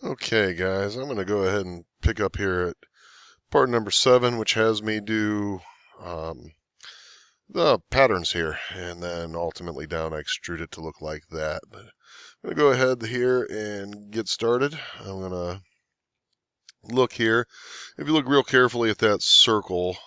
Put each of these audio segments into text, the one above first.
Okay, guys, I'm going to go ahead and pick up here at part number 7, which has me do um, the patterns here, and then ultimately down I extrude it to look like that. But I'm going to go ahead here and get started. I'm going to look here. If you look real carefully at that circle,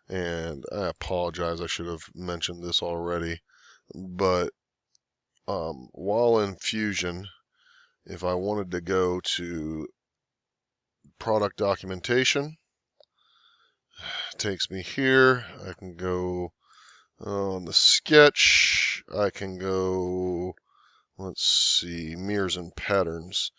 and I apologize, I should have mentioned this already, but while in Fusion, if I wanted to go to product documentation, takes me here. I can go on the sketch. I can go, let's see, mirrors and patterns.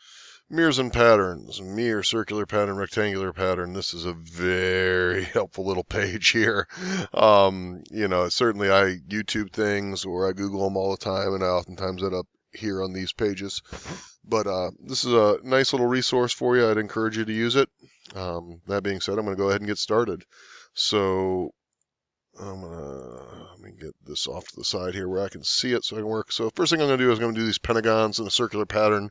Mirrors and patterns, mirror, circular pattern, rectangular pattern. This is a very helpful little page here. Certainly I YouTube things or I Google them all the time, and I oftentimes end up here on these pages. But this is a nice little resource for you. I'd encourage you to use it. That being said, I'm going to go ahead and get started. So let me get this off to the side here where I can see it so I can work. So first thing I'm going to do is I'm going to do these pentagons in a circular pattern.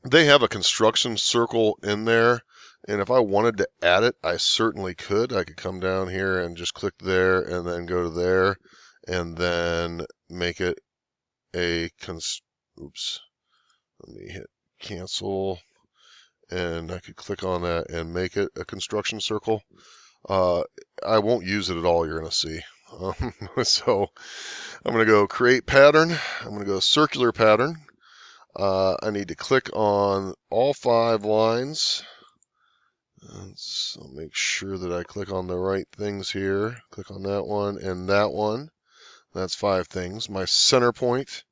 They have a construction circle in there, and if I wanted to add it, I certainly could. I could come down here and just click there and then go to there and then make it a oops. Let me hit cancel, and I could click on that and make it a construction circle. I won't use it at all, you're going to see. So I'm going to go create pattern. I'm going to go circular pattern. I need to click on all 5 lines. So make sure that I click on the right things here. Click on that one and that one. That's 5 things. My center point.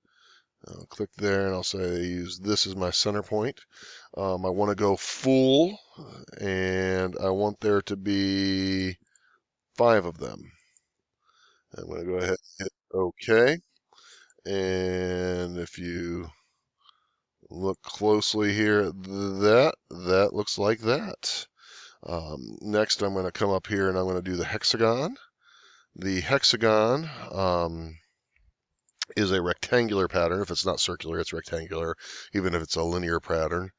I'll click there and I'll say use this as my center point. I want to go full, and I want there to be 5 of them. I'm going to go ahead and hit OK. And if you look closely here at that looks like that. Next, I'm going to come up here and I'm going to do the hexagon. The hexagon is a rectangular pattern. If it's not circular, it's rectangular, even if it's a linear pattern.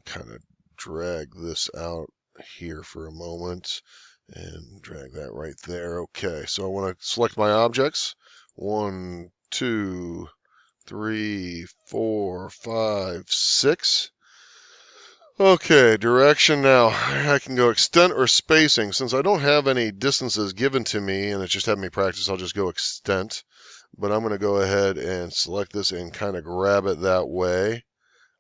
Kind of drag this out here for a moment and drag that right there. Okay, so I want to select my objects. 1, 2, 3, 4, 5, 6. Okay, direction now. I can go extent or spacing. Since I don't have any distances given to me and it's just having me practice, I'll just go extent. But I'm going to go ahead and select this and kind of grab it that way.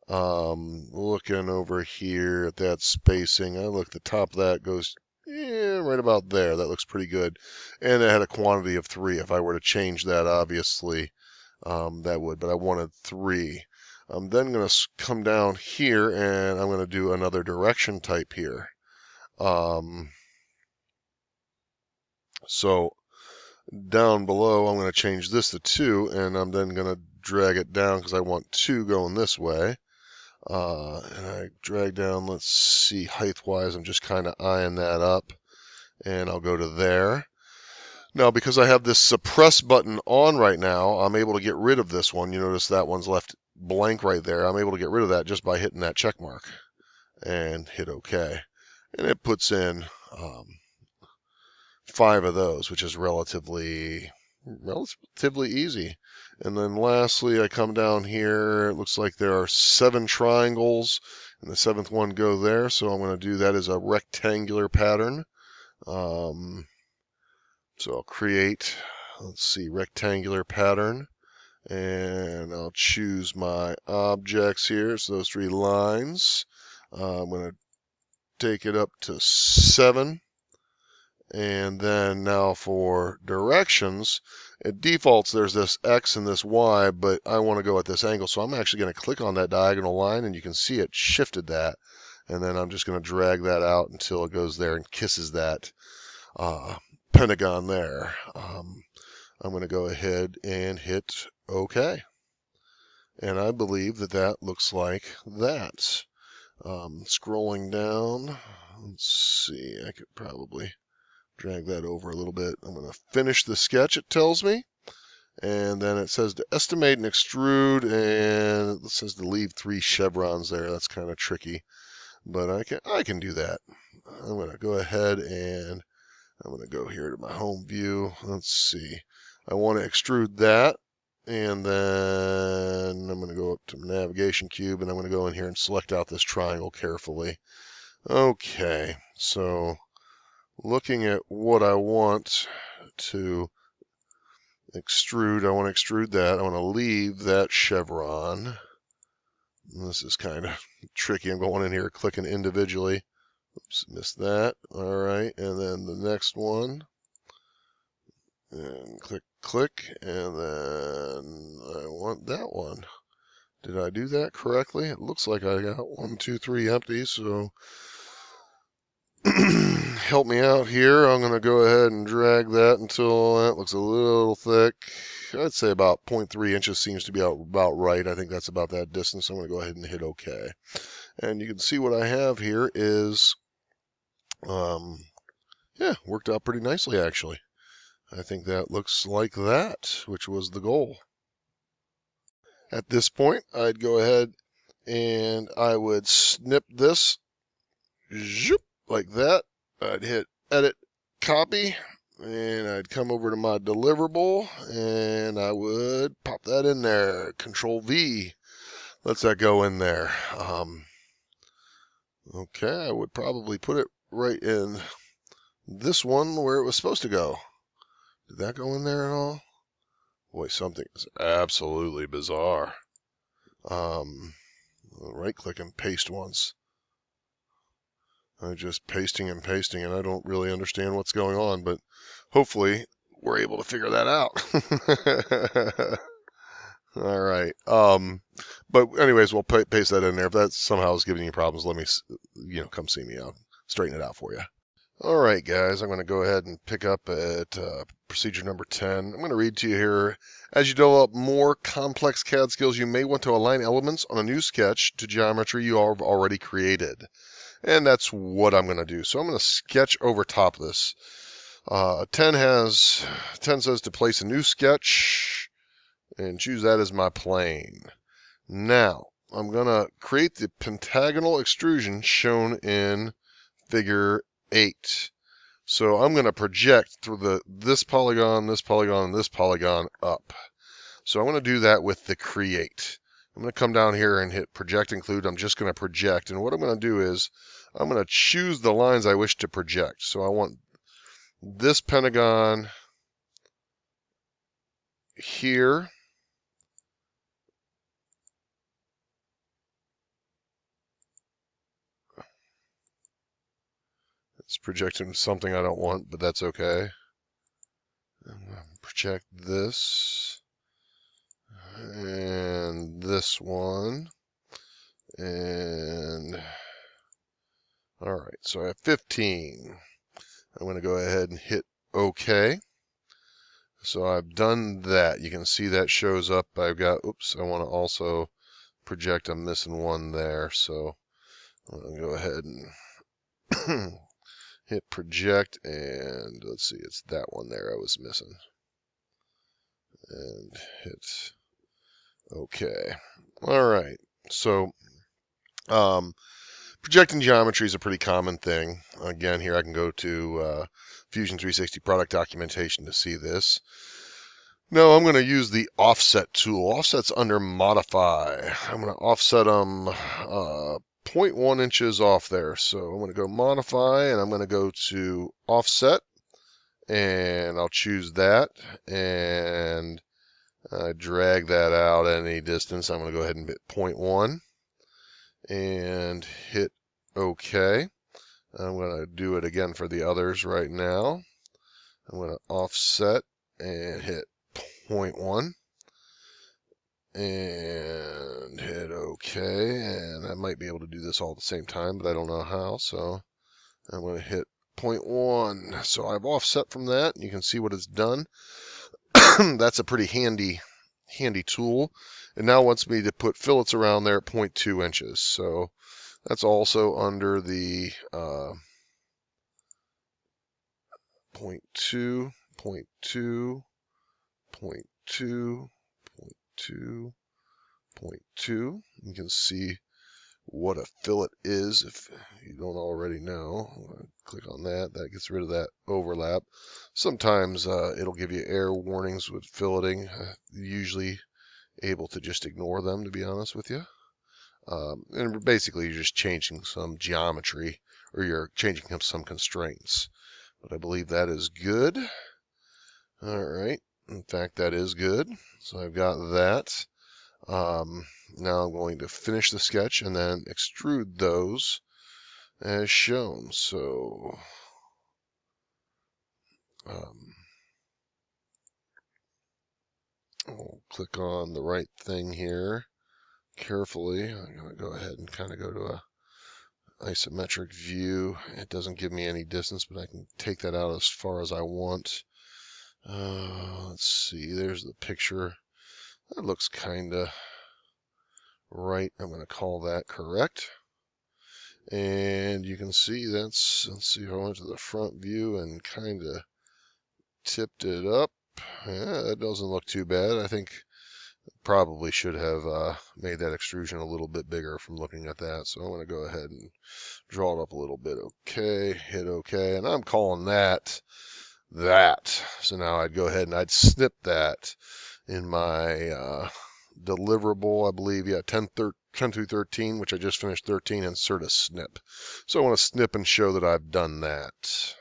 Looking over here at that spacing, I look at the top of that goes right about there. That looks pretty good. And it had a quantity of 3. If I were to change that, obviously, that would, but I wanted 3. I'm then going to come down here and I'm going to do another direction type here. So down below, I'm going to change this to 2, and I'm then going to drag it down because I want 2 going this way. And I drag down, let's see, height-wise, I'm just kind of eyeing that up, and I'll go to there. Now, because I have this suppress button on right now, I'm able to get rid of this one. You notice that one's left blank right there. I'm able to get rid of that just by hitting that check mark and hit OK. And it puts in 5 of those, which is relatively easy. And then lastly, I come down here. It looks like there are 7 triangles, and the 7th one go there. So I'm going to do that as a rectangular pattern. So I'll create, let's see, rectangular pattern, and I'll choose my objects here. So those 3 lines. I'm going to take it up to 7. And then now for directions, it defaults there's this X and this Y, but I want to go at this angle. So I'm actually going to click on that diagonal line, and you can see it shifted that. And then I'm just going to drag that out until it goes there and kisses that pentagon there. I'm going to go ahead and hit OK. And I believe that that looks like that. Scrolling down, let's see, I could probably drag that over a little bit. I'm going to finish the sketch, it tells me. And then it says to estimate and extrude, and it says to leave 3 chevrons there. That's kind of tricky, but I can do that. I'm going to go ahead and I'm going to go here to my home view. Let's see. I want to extrude that, and then I'm going to go up to my navigation cube, and I'm going to go in here and select out this triangle carefully. Okay, so looking at what I want to extrude, I want to extrude that. I want to leave that chevron. This is kind of tricky. I'm going in here clicking individually. Oops, missed that. All right, and then the next one. And click, and then I want that one. Did I do that correctly? It looks like I got 1, 2, 3 empty, so help me out here. I'm going to go ahead and drag that until that looks a little thick. I'd say about 0.3 inches seems to be about right. I think that's about that distance. I'm going to go ahead and hit OK. And you can see what I have here is, yeah, worked out pretty nicely, actually. I think that looks like that, which was the goal. At this point, I'd go ahead and I would snip this like that. I'd hit edit, copy, and I'd come over to my deliverable and I would pop that in there. Control V lets that go in there. Okay, I would probably put it right in this one where it was supposed to go. Did that go in there at all? Boy, something is absolutely bizarre. Right click and paste once. I'm just pasting and pasting, and I don't really understand what's going on, but hopefully we're able to figure that out. All right. But anyways, we'll paste that in there. If that somehow is giving you problems, let me, come see me. I'll straighten it out for you. All right, guys, I'm going to go ahead and pick up at procedure number 10. I'm going to read to you here. As you develop more complex CAD skills, you may want to align elements on a new sketch to geometry you have already created. And that's what I'm going to do. So I'm going to sketch over top of this. 10 says to place a new sketch and choose that as my plane. Now, I'm going to create the pentagonal extrusion shown in figure 8. So I'm going to project through this polygon, this polygon, and this polygon up. So I'm going to do that with the create. I'm going to come down here and hit project include. I'm just going to project. And what I'm going to do is I'm going to choose the lines I wish to project. So I want this pentagon here. It's projecting something I don't want, but that's okay. I'm going to project this and this one. And all right, so I have 15. I'm going to go ahead and hit OK. So I've done that. You can see that shows up. I've got, oops, I want to also project. I'm missing one there. So I'm going to go ahead and hit project. And let's see, it's that one there I was missing. And hit OK. All right. So projecting geometry is a pretty common thing. Again, here I can go to Fusion 360 product documentation to see this. Now I'm going to use the offset tool. Offset's under modify. I'm going to offset them 0.1 inches off there. So I'm going to go modify and I'm going to go to offset and I'll choose that and drag that out any distance. I'm going to go ahead and hit 0.1 and hit OK. I'm going to do it again for the others right now. I'm going to offset and hit 0.1 and hit OK. And I might be able to do this all at the same time, but I don't know how. So I'm going to hit 0.1. So I've offset from that. You can see what it's done. That's a pretty handy tool. It now wants me to put fillets around there at 0.2 inches. So that's also under the 0.2, 0.2, 0.2, 0.2, 0.2. You can see what a fillet is if you don't already know. Click on that. That gets rid of that overlap. Sometimes it'll give you error warnings with filleting. Usually able to just ignore them, to be honest with you. And basically you're just changing some geometry, or you're changing some constraints. But I believe that is good. All right. In fact, that is good. So I've got that. Now I'm going to finish the sketch and then extrude those as shown. So I'll click on the right thing here carefully. I'm going to go ahead and kind of go to a isometric view. It doesn't give me any distance, but I can take that out as far as I want. Let's see, there's the picture. That looks kind of right. I'm going to call that correct. And you can see let's see if I went to the front view and kind of tipped it up. Yeah, that doesn't look too bad. I think probably should have made that extrusion a little bit bigger from looking at that. So I'm going to go ahead and draw it up a little bit. Okay, hit OK, and I'm calling that. So now I'd go ahead and I'd snip that in my deliverable, I believe, yeah, 10 through 13, which I just finished 13, insert a snip. So I want to snip and show that I've done that.